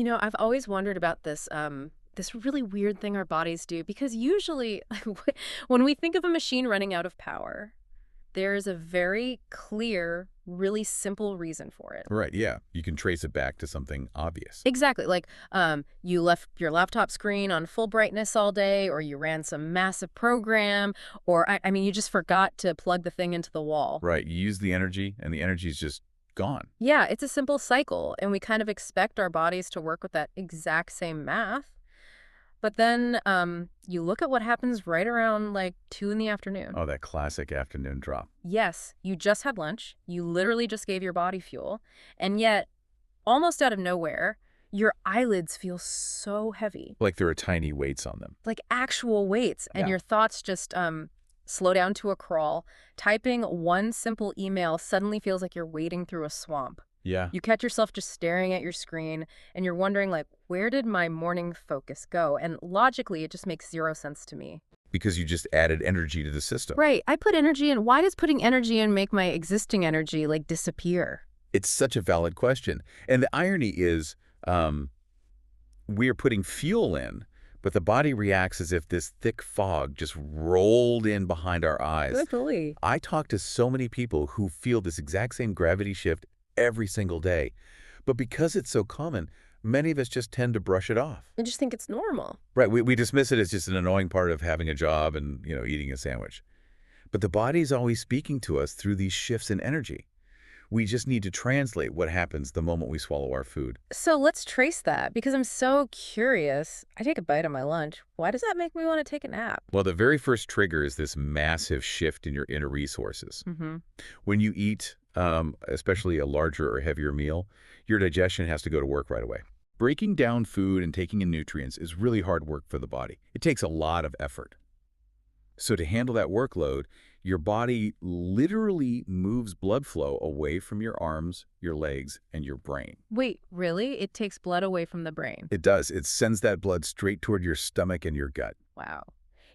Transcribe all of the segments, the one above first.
I've always wondered about this really weird thing our bodies do because usually when we think of a machine running out of power, there's a very clear, really simple reason for it. Right, yeah. You can trace it back to something obvious. Exactly. Like, you left your laptop screen on full brightness all day, or you ran some massive program, or I mean, you just forgot to plug the thing into the wall. Right, you use the energy, and the energy is just gone. Yeah, it's a simple cycle, and we kind of expect our bodies to work with that exact same math. But then you look at what happens right around like 2 in the afternoon. Oh, that classic afternoon drop. Yes, you just had lunch. You literally just gave your body fuel. And yet, almost out of nowhere, your eyelids feel so heavy, Like there are tiny weights on them. like actual weights. And Yeah. your thoughts just slow down to a crawl. Typing one simple email suddenly feels like you're wading through a swamp. Yeah. You catch yourself just staring at your screen and you're wondering, like, where did my morning focus go? And logically, it just makes zero sense to me. Because you just added energy to the system. Right. I put energy in. Why does putting energy in make my existing energy, like, disappear? It's such a valid question. And the irony is we are putting fuel in, but the body reacts as if this thick fog just rolled in behind our eyes. Literally. I talk to so many people who feel this exact same gravity shift every single day. But because it's so common, many of us just tend to brush it off. I just think it's normal. Right, we dismiss it as just an annoying part of having a job and, eating a sandwich. But the body's always speaking to us through these shifts in energy. We just need to translate what happens the moment we swallow our food. So let's trace that because I'm so curious. I take a bite of my lunch. Why does that make me want to take a nap? Well, the very first trigger is this massive shift in your inner resources. Mm-hmm. When you eat, especially a larger or heavier meal, your digestion has to go to work right away. Breaking down food and taking in nutrients is really hard work for the body. It takes a lot of effort. So to handle that workload, your body literally moves blood flow away from your arms, your legs, and your brain. Wait, really? It takes blood away from the brain? It does. It sends that blood straight toward your stomach and your gut. Wow.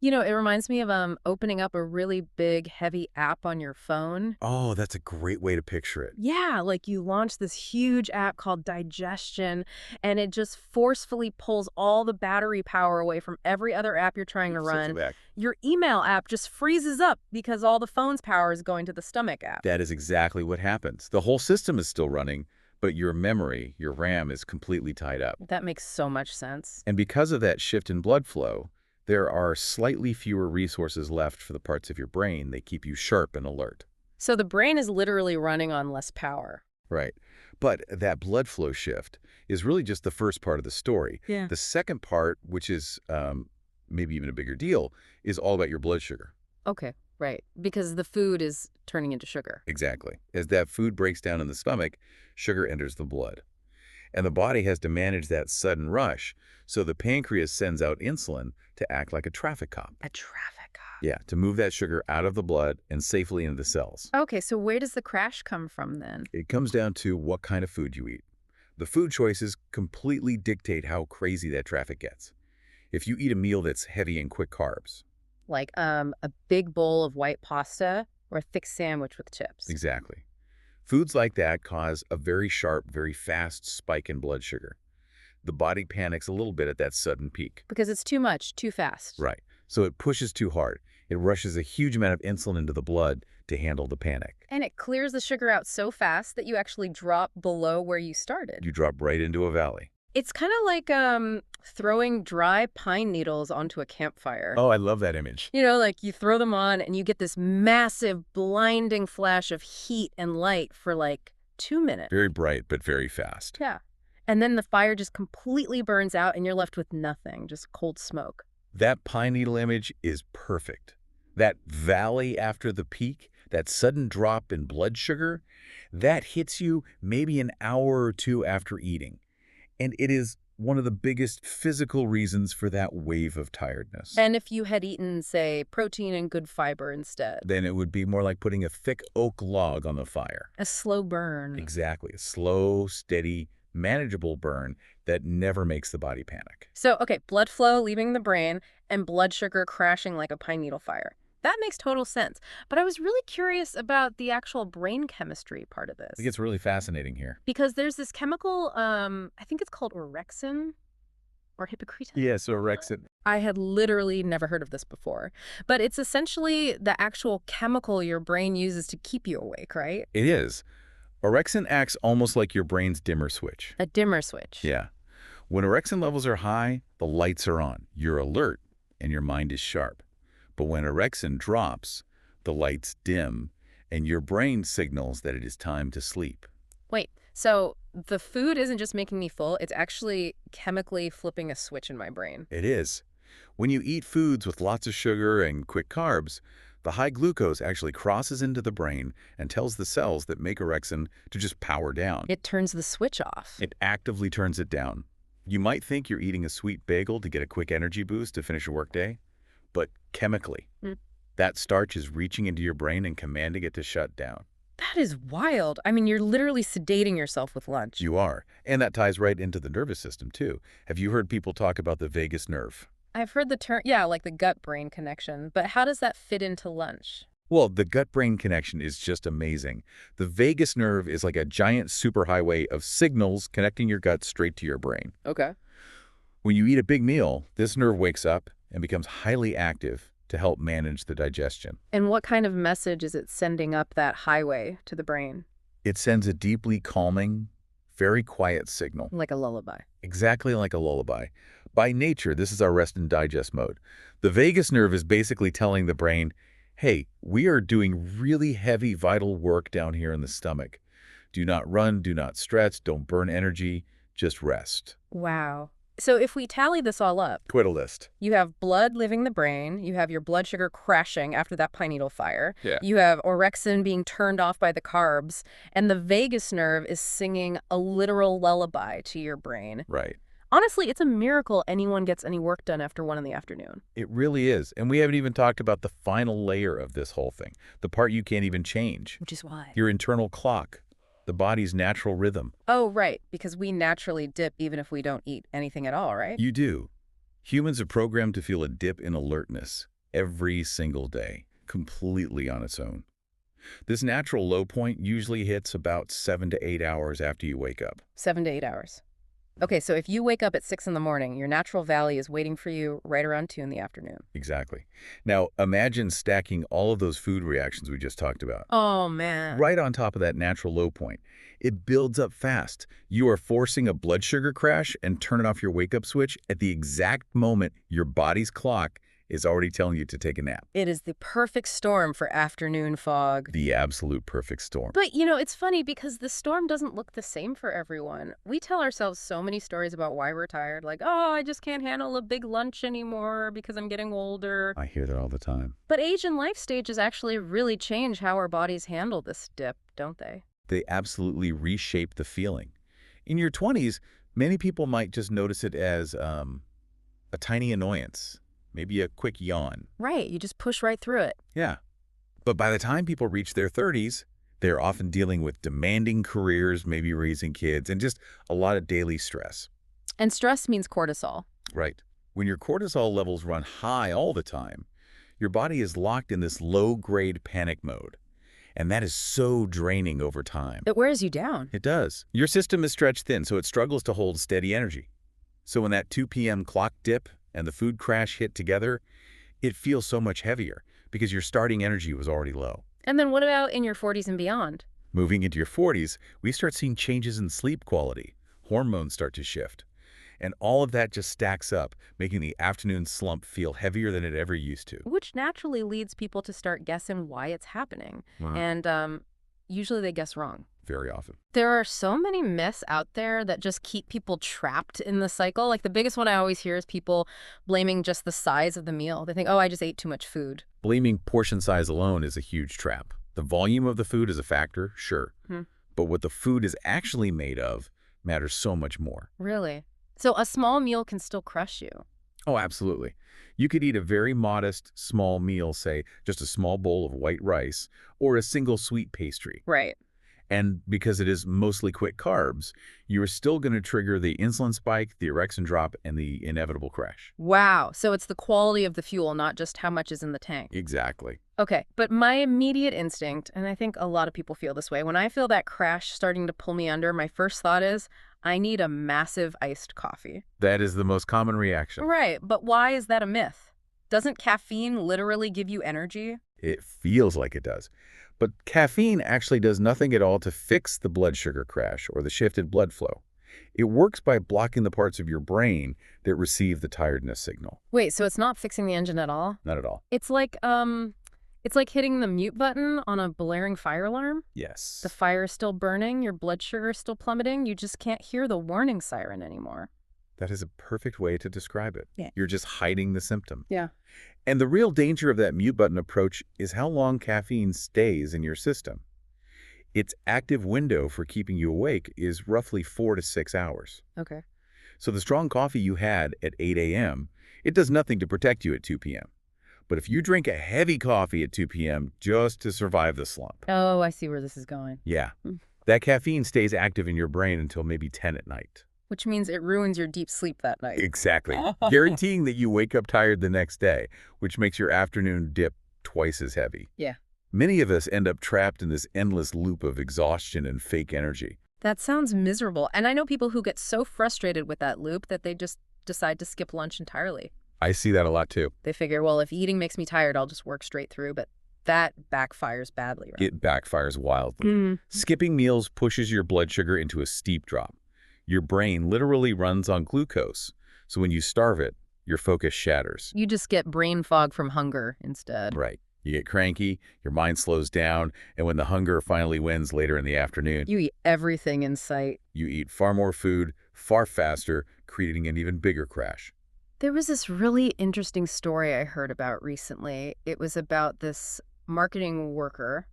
It reminds me of opening up a really big, heavy app on your phone. Oh, that's a great way to picture it. Yeah, like you launch this huge app called Digestion, and it just forcefully pulls all the battery power away from every other app you're trying to run. Back. Your email app just freezes up because all the phone's power is going to the stomach app. That is exactly what happens. The whole system is still running, but your memory, your RAM, is completely tied up. That makes so much sense. And because of that shift in blood flow, there are slightly fewer resources left for the parts of your brain that keep you sharp and alert. So the brain is literally running on less power. Right. But that blood flow shift is really just the first part of the story. Yeah. The second part, which is maybe even a bigger deal, is all about your blood sugar. Okay, right. Because the food is turning into sugar. Exactly. As that food breaks down in the stomach, sugar enters the blood. And the body has to manage that sudden rush, so the pancreas sends out insulin to act like a traffic cop. A traffic cop. Yeah, to move that sugar out of the blood and safely into the cells. Okay, so where does the crash come from then? It comes down to what kind of food you eat. The food choices completely dictate how crazy that traffic gets. If you eat a meal that's heavy in quick carbs. Like a big bowl of white pasta or a thick sandwich with chips. Exactly. Foods like that cause a very sharp, very fast spike in blood sugar. The body panics a little bit at that sudden peak. Because it's too much, too fast. Right. So it pushes too hard. It rushes a huge amount of insulin into the blood to handle the panic. And it clears the sugar out so fast that you actually drop below where you started. You drop right into a valley. It's kind of like throwing dry pine needles onto a campfire. Oh, I love that image. Like you throw them on and you get this massive, blinding flash of heat and light for like 2 minutes. Very bright, but very fast. Yeah. And then the fire just completely burns out and you're left with nothing, just cold smoke. That pine needle image is perfect. That valley after the peak, that sudden drop in blood sugar, that hits you maybe an hour or two after eating. And it is one of the biggest physical reasons for that wave of tiredness. And if you had eaten, say, protein and good fiber instead? Then it would be more like putting a thick oak log on the fire. A slow burn. Exactly. A slow, steady, manageable burn that never makes the body panic. So, okay, blood flow leaving the brain and blood sugar crashing like a pine needle fire. That makes total sense. But I was really curious about the actual brain chemistry part of It this. gets really fascinating here. Because there's this chemical, I think it's called orexin or hypocretin. Yeah, so orexin. I had literally never heard of this before. But it's essentially the actual chemical your brain uses to keep you awake, right? It is. Orexin acts almost like your brain's dimmer switch. A dimmer switch. Yeah. When orexin levels are high, the lights are on. You're alert, and your mind is sharp. But when orexin drops, the lights dim, and your brain signals that it is time to sleep. Wait, so the food isn't just making me full, it's actually chemically flipping a switch in my brain. It is. When you eat foods with lots of sugar and quick carbs, the high glucose actually crosses into the brain and tells the cells that make orexin to just power down. It turns the switch off. It actively turns it down. You might think you're eating a sweet bagel to get a quick energy boost to finish a workday, but chemically, that starch is reaching into your brain and commanding it to shut down. That is wild. I mean, you're literally sedating yourself with lunch. You are. And that ties right into the nervous system, too. Have you heard people talk about the vagus nerve? I've heard the term, yeah, like the gut-brain connection, but how does that fit into lunch? Well, the gut-brain connection is just amazing. The vagus nerve is like a giant superhighway of signals connecting your gut straight to your brain. Okay. When you eat a big meal, this nerve wakes up and becomes highly active to help manage the digestion. And what kind of message is it sending up that highway to the brain? It sends a deeply calming, very quiet signal, Like a lullaby. exactly like a lullaby. By nature, this is our rest and digest mode. The vagus nerve is basically telling the brain, hey, we are doing really heavy vital work down here in the stomach. Do not run, do not stretch, don't burn energy, just rest. Wow. So if we tally this all up, Quit a list. you have blood leaving the brain, you have your blood sugar crashing after that pine needle fire, Yeah. you have orexin being turned off by the carbs, and the vagus nerve is singing a literal lullaby to your brain. Right. Honestly, it's a miracle anyone gets any work done after 1 in the afternoon. It really is. And we haven't even talked about the final layer of this whole thing, the part you can't even change. Which is why. Your internal clock, the body's natural rhythm. Oh, right, because we naturally dip even if we don't eat anything at all, right? You do. Humans are programmed to feel a dip in alertness every single day, completely on its own. This natural low point usually hits about 7 to 8 hours after you wake up. 7 to 8 hours. Okay, so if you wake up at 6 in the morning, your natural valley is waiting for you right around 2 in the afternoon. Exactly. Now, imagine stacking all of those food reactions we just talked about Oh, man. right on top of that natural low point. It builds up fast. You are forcing a blood sugar crash and turning off your wake-up switch at the exact moment your body's clock is already telling you to take a nap. It is the perfect storm for afternoon fog. The absolute perfect storm. But, you know, it's funny because the storm doesn't look the same for everyone. We tell ourselves so many stories about why we're tired, like, oh, I just can't handle a big lunch anymore because I'm getting older. I hear that all the time. But age and life stages actually really change how our bodies handle this dip, don't they? They absolutely reshape the feeling. In your 20s, many people might just notice it as a tiny annoyance, maybe a quick yawn. Right, you just push right through it. Yeah. But by the time people reach their 30s, they're often dealing with demanding careers, maybe raising kids, and just a lot of daily stress. And stress means cortisol. Right. When your cortisol levels run high all the time, your body is locked in this low-grade panic mode. And that is so draining over time. It wears you down. It does. Your system is stretched thin, so it struggles to hold steady energy. So when that 2 p.m. clock dip and the food crash hit together, it feels so much heavier because your starting energy was already low. And then what about in your 40s and beyond? Moving into your 40s, we start seeing changes in sleep quality. Hormones start to shift. And all of that just stacks up, making the afternoon slump feel heavier than it ever used to. Which naturally leads people to start guessing why it's happening. Wow. And usually they guess wrong. Very often. There are so many myths out there that just keep people trapped in the cycle. Like the biggest one I always hear is people blaming just the size of the meal. They think, oh, I just ate too much food. Blaming portion size alone is a huge trap. The volume of the food is a factor, sure. But what the food is actually made of matters so much more. Really? So a small meal can still crush you. Oh, absolutely. You could eat a very modest, small meal, say just a small bowl of white rice or a single sweet pastry. Right. And because it is mostly quick carbs, you are still going to trigger the insulin spike, the orexin drop, and the inevitable crash. Wow. So it's the quality of the fuel, not just how much is in the tank. Exactly. Okay, but my immediate instinct, and I think a lot of people feel this way, when I feel that crash starting to pull me under, my first thought is, I need a massive iced coffee. That is the most common reaction. Right, but why is that a myth? Doesn't caffeine literally give you energy? It feels like it does. But caffeine actually does nothing at all to fix the blood sugar crash or the shifted blood flow. It works by blocking the parts of your brain that receive the tiredness signal. Wait, so it's not fixing the engine at all? Not at all. It's like hitting the mute button on a blaring fire alarm. Yes. The fire is still burning, your blood sugar is still plummeting, you just can't hear the warning siren anymore. That is a perfect way to describe it. Yeah. You're just hiding the symptom. Yeah. And the real danger of that mute button approach is how long caffeine stays in your system. Its active window for keeping you awake is roughly 4 to 6 hours. Okay. So the strong coffee you had at 8 a.m., it does nothing to protect you at 2 p.m. But if you drink a heavy coffee at 2 p.m. just to survive the slump, Oh, I see where this is going. yeah, that caffeine stays active in your brain until maybe 10 at night. Which means it ruins your deep sleep that night. Exactly. Guaranteeing that you wake up tired the next day, which makes your afternoon dip twice as heavy. Yeah. Many of us end up trapped in this endless loop of exhaustion and fake energy. That sounds miserable. And I know people who get so frustrated with that loop that they just decide to skip lunch entirely. I see that a lot too. They figure, well, if eating makes me tired, I'll just work straight through. But that backfires badly, right? It backfires wildly. Skipping meals pushes your blood sugar into a steep drop. Your brain literally runs on glucose. So when you starve it, your focus shatters. You just get brain fog from hunger instead. Right. You get cranky, your mind slows down, and when the hunger finally wins later in the afternoon, You eat everything in sight. you eat far more food, far faster, creating an even bigger crash. There was this really interesting story I heard about recently. It was about this marketing worker.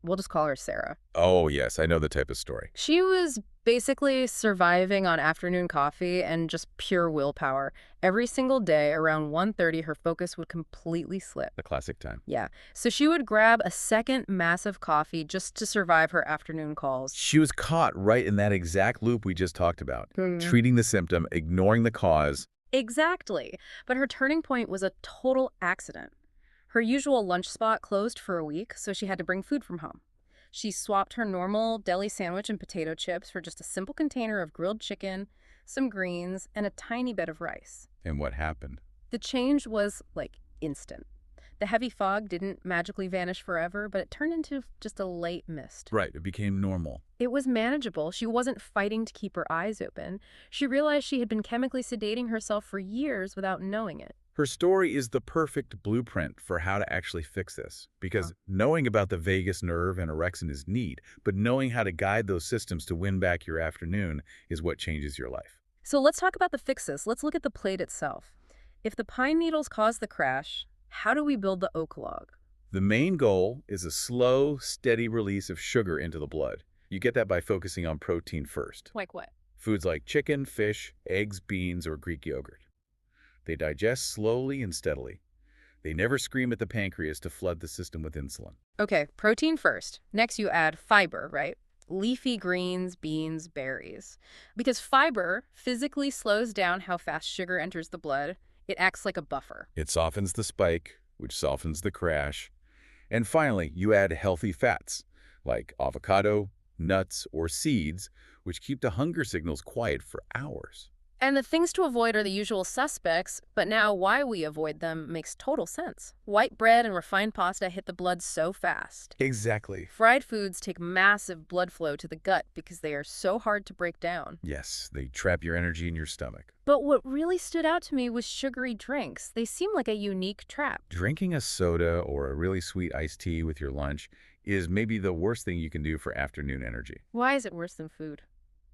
We'll just call her Sarah. Oh, yes, I know the type of story. She was basically surviving on afternoon coffee and just pure willpower. Every single day around 1:30, her focus would completely slip. The classic time. Yeah. So she would grab a second massive coffee just to survive her afternoon calls. She was caught right in that exact loop we just talked about. Treating the symptom, ignoring the cause. Exactly. But her turning point was a total accident. Her usual lunch spot closed for a week, so she had to bring food from home. She swapped her normal deli sandwich and potato chips for just a simple container of grilled chicken, some greens, and a tiny bit of rice. And what happened? The change was, like, instant. The heavy fog didn't magically vanish forever, but it turned into just a light mist. Right, it became normal. It was manageable. She wasn't fighting to keep her eyes open. She realized she had been chemically sedating herself for years without knowing it. Her story is the perfect blueprint for how to actually fix this, because knowing about the vagus nerve and orexin is neat, but knowing how to guide those systems to win back your afternoon is what changes your life. So let's talk about the fixes. Let's look at the plate itself. If the pine needles cause the crash, how do we build the oak log? The main goal is a slow, steady release of sugar into the blood. You get that by focusing on protein first. Like what? Foods like chicken, fish, eggs, beans, or Greek yogurt. They digest slowly and steadily. They never scream at the pancreas to flood the system with insulin. Okay, protein first. Next you add fiber, right? Leafy greens, beans, berries. Because fiber physically slows down how fast sugar enters the blood. It acts like a buffer. It softens the spike, which softens the crash. And finally, you add healthy fats, like avocado, nuts, or seeds, which keep the hunger signals quiet for hours. And the things to avoid are the usual suspects, but now why we avoid them makes total sense. White bread and refined pasta hit the blood so fast. Exactly. Fried foods take massive blood flow to the gut because they are so hard to break down. Yes, they trap your energy in your stomach. But what really stood out to me was sugary drinks. They seem like a unique trap. Drinking a soda or a really sweet iced tea with your lunch is maybe the worst thing you can do for afternoon energy. Why is it worse than food?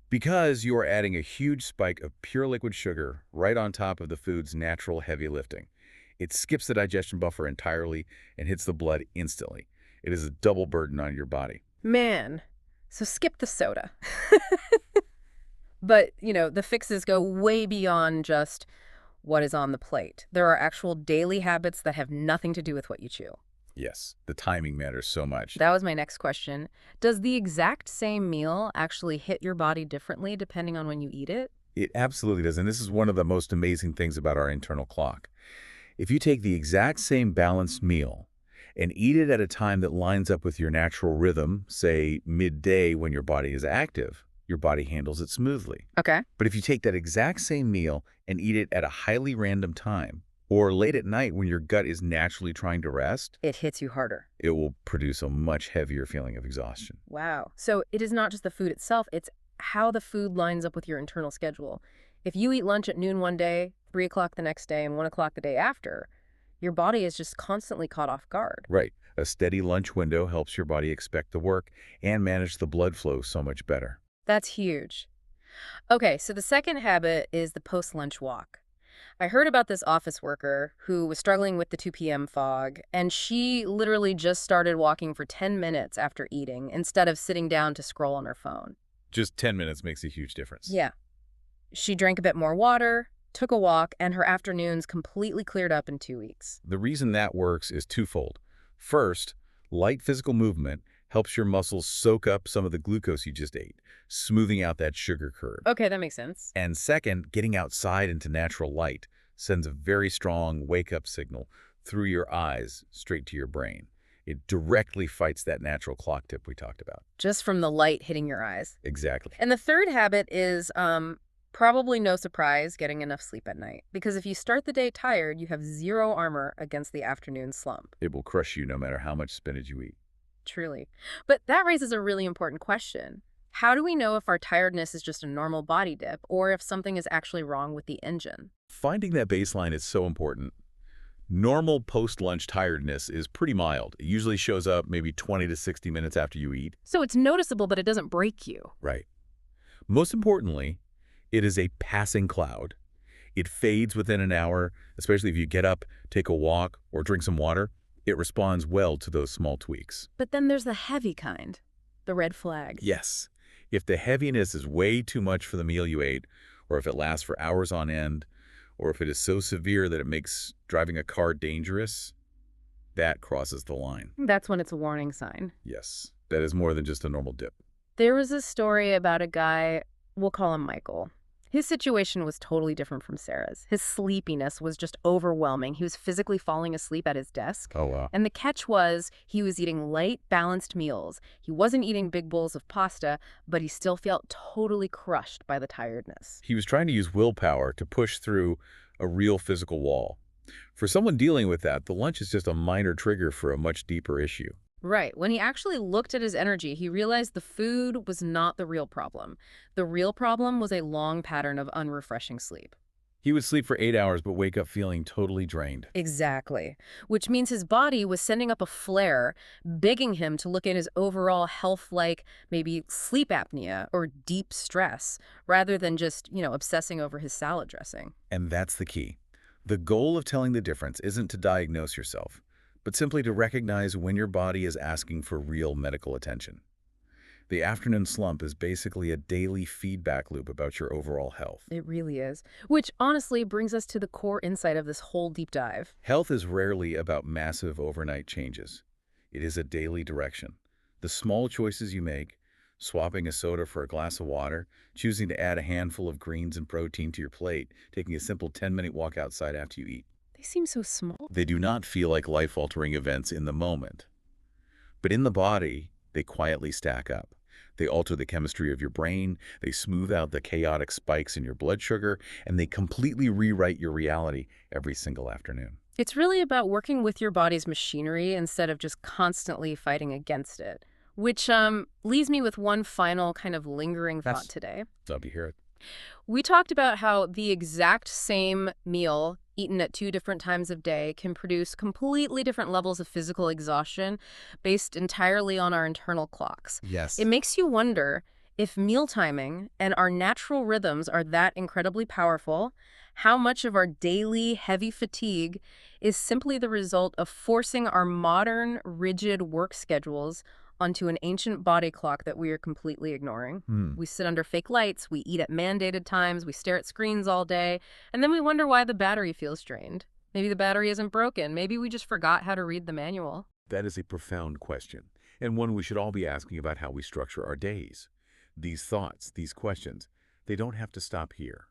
Because you are adding a huge spike of pure liquid sugar right on top of the food's natural heavy lifting. It skips the digestion buffer entirely and hits the blood instantly. It is a double burden on your body. Man, so skip the soda. But, the fixes go way beyond just what is on the plate. There are actual daily habits that have nothing to do with what you chew. Yes, the timing matters so much. That was my next question. Does the exact same meal actually hit your body differently depending on when you eat it? It absolutely does, and this is one of the most amazing things about our internal clock. If you take the exact same balanced meal and eat it at a time that lines up with your natural rhythm, say midday when your body is active, your body handles it smoothly. Okay. But if you take that exact same meal and eat it at a highly random time, or late at night when your gut is naturally trying to rest, It hits you harder. it will produce a much heavier feeling of exhaustion. Wow. So it is not just the food itself, it's how the food lines up with your internal schedule. If you eat lunch at noon one day, 3 o'clock the next day, and 1 o'clock the day after, your body is just constantly caught off guard. Right. A steady lunch window helps your body expect the work and manage the blood flow so much better. That's huge. Okay, so the second habit is the post-lunch walk. I heard about this office worker who was struggling with the 2 p.m. fog, and she literally just started walking for 10 minutes after eating instead of sitting down to scroll on her phone. Just 10 minutes makes a huge difference. Yeah. She drank a bit more water, took a walk, and her afternoons completely cleared up in 2 weeks. The reason that works is twofold. First, light physical movement helps your muscles soak up some of the glucose you just ate, smoothing out that sugar curve. Okay, that makes sense. And second, getting outside into natural light sends a very strong wake-up signal through your eyes straight to your brain. It directly fights that natural clock tip we talked about. Just from the light hitting your eyes. Exactly. And the third habit is probably no surprise getting enough sleep at night. Because if you start the day tired, you have zero armor against the afternoon slump. It will crush you no matter how much spinach you eat. Truly. But that raises a really important question. How do we know if our tiredness is just a normal body dip or if something is actually wrong with the engine? Finding that baseline is so important. Normal post-lunch tiredness is pretty mild. It usually shows up maybe 20 to 60 minutes after you eat. So it's noticeable, but it doesn't break you. Right. Most importantly, it is a passing cloud. It fades within an hour, especially if you get up, take a walk, or drink some water. It responds well to those small tweaks. But then there's the heavy kind, the red flags. Yes. If the heaviness is way too much for the meal you ate, or if it lasts for hours on end, or if it is so severe that it makes driving a car dangerous, that crosses the line. That's when it's a warning sign. Yes, that is more than just a normal dip. There was a story about a guy, we'll call him Michael. His situation was totally different from Sarah's. His sleepiness was just overwhelming. He was physically falling asleep at his desk. Oh, wow. And the catch was he was eating light, balanced meals. He wasn't eating big bowls of pasta, but he still felt totally crushed by the tiredness. He was trying to use willpower to push through a real physical wall. For someone dealing with that, the lunch is just a minor trigger for a much deeper issue. Right. When he actually looked at his energy, he realized the food was not the real problem. The real problem was a long pattern of unrefreshing sleep. He would sleep for 8 hours but wake up feeling totally drained. Exactly. Which means his body was sending up a flare, begging him to look at his overall health like maybe sleep apnea or deep stress, rather than just, obsessing over his salad dressing. And that's the key. The goal of telling the difference isn't to diagnose yourself, but simply to recognize when your body is asking for real medical attention. The afternoon slump is basically a daily feedback loop about your overall health. It really is. Which honestly brings us to the core insight of this whole deep dive. Health is rarely about massive overnight changes. It is a daily direction. The small choices you make, swapping a soda for a glass of water, choosing to add a handful of greens and protein to your plate, taking a simple 10-minute walk outside after you eat. They seem so small. They do not feel like life-altering events in the moment. But in the body, they quietly stack up. They alter the chemistry of your brain, they smooth out the chaotic spikes in your blood sugar, and they completely rewrite your reality every single afternoon. It's really about working with your body's machinery instead of just constantly fighting against it. Which leaves me with one final kind of lingering thought today. Love to hear it. We talked about how the exact same meal eaten at 2 different times of day can produce completely different levels of physical exhaustion based entirely on our internal clocks. Yes. It makes you wonder if meal timing and our natural rhythms are that incredibly powerful, how much of our daily heavy fatigue is simply the result of forcing our modern, rigid work schedules onto an ancient body clock that we are completely ignoring. We sit under fake lights, we eat at mandated times, we stare at screens all day, and then we wonder why the battery feels drained. Maybe the battery isn't broken. Maybe we just forgot how to read the manual. That is a profound question, and one we should all be asking about how we structure our days. These thoughts, these questions, they don't have to stop here.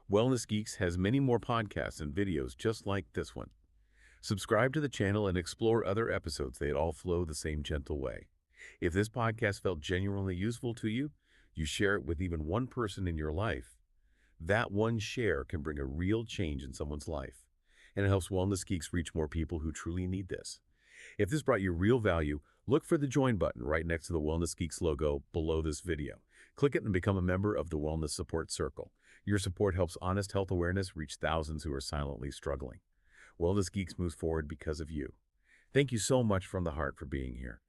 Wellness Geeks has many more podcasts and videos just like this one. Subscribe to the channel and explore other episodes. They all flow the same gentle way. If this podcast felt genuinely useful to you, you share it with even one person in your life. That one share can bring a real change in someone's life, and it helps Wellness Geeks reach more people who truly need this. If this brought you real value, look for the join button right next to the Wellness Geeks logo below this video. Click it and become a member of the Wellness Support Circle. Your support helps honest health awareness reach thousands who are silently struggling. Wellness Geeks moves forward because of you. Thank you so much from the heart for being here.